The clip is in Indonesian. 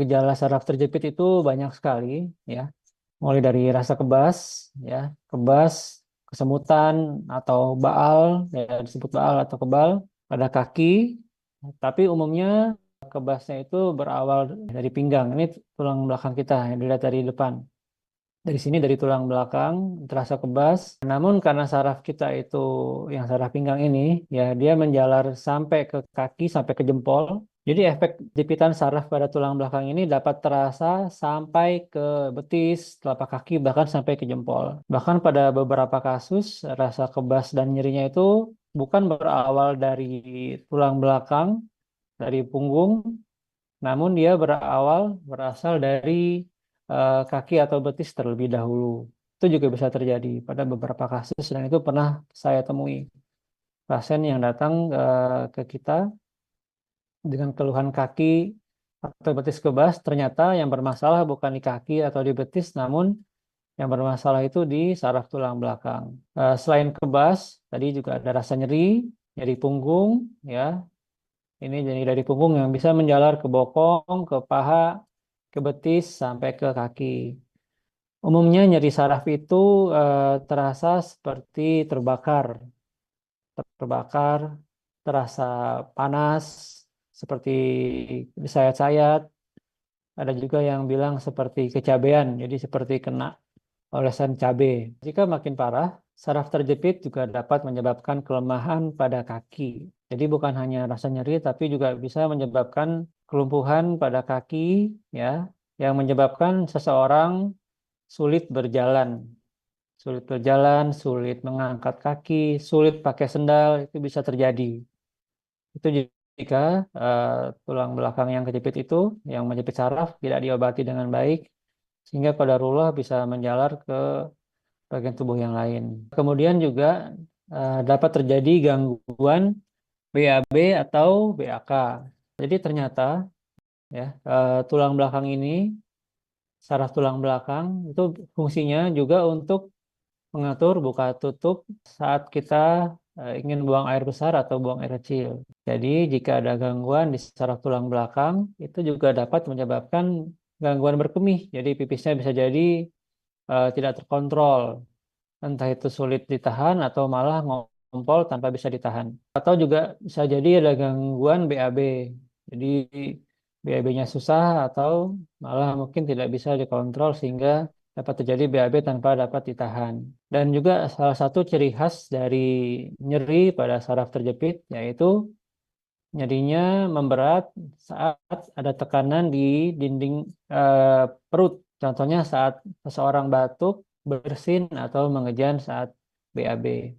Gejala saraf terjepit itu banyak sekali, ya. Mulai dari rasa kebas, ya, kebas, kesemutan atau baal, ya disebut baal atau kebal pada kaki. Tapi umumnya kebasnya itu berawal dari pinggang. Ini tulang belakang kita yang dilihat dari depan. Dari sini dari tulang belakang terasa kebas. Namun karena saraf kita itu yang saraf pinggang ini, ya dia menjalar sampai ke kaki, sampai ke jempol. Jadi efek jepitan saraf pada tulang belakang ini dapat terasa sampai ke betis, telapak kaki, bahkan sampai ke jempol. Bahkan pada beberapa kasus, rasa kebas dan nyerinya itu bukan berawal dari tulang belakang, dari punggung, namun dia berasal dari kaki atau betis terlebih dahulu. Itu juga bisa terjadi pada beberapa kasus dan itu pernah saya temui pasien yang datang ke kita dengan keluhan kaki atau betis kebas. Ternyata yang bermasalah bukan di kaki atau di betis, namun yang bermasalah itu di saraf tulang belakang. Selain kebas, tadi juga ada rasa nyeri, nyeri punggung, ya. Ini nyeri dari punggung yang bisa menjalar ke bokong, ke paha, ke betis, sampai ke kaki. Umumnya nyeri saraf itu terasa seperti terbakar, terasa panas, seperti disayat-sayat. Ada juga yang bilang seperti kecabean, jadi seperti kena olesan cabai. Jika makin parah, saraf terjepit juga dapat menyebabkan kelemahan pada kaki. Jadi bukan hanya rasa nyeri, tapi juga bisa menyebabkan kelumpuhan pada kaki, ya, yang menyebabkan seseorang sulit berjalan. Sulit berjalan, sulit mengangkat kaki, sulit pakai sendal, itu bisa terjadi. Itu jika eh, tulang belakang yang kejepit itu, yang menjepit saraf, tidak diobati dengan baik, sehingga qadarullah bisa menjalar ke bagian tubuh yang lain. Kemudian juga dapat terjadi gangguan BAB atau BAK. Jadi ternyata ya tulang belakang ini, saraf tulang belakang itu fungsinya juga untuk mengatur buka tutup saat kita ingin buang air besar atau buang air kecil. Jadi jika ada gangguan di saraf tulang belakang itu juga dapat menyebabkan gangguan berkemih. Jadi pipisnya bisa jadi tidak terkontrol. Entah itu sulit ditahan atau malah ngompol tanpa bisa ditahan. Atau juga bisa jadi ada gangguan BAB. Jadi BAB-nya susah atau malah mungkin tidak bisa dikontrol sehingga dapat terjadi BAB tanpa dapat ditahan. Dan juga salah satu ciri khas dari nyeri pada saraf terjepit yaitu nyerinya memberat saat ada tekanan di dinding perut. Contohnya saat seseorang batuk, bersin, atau mengejan saat BAB.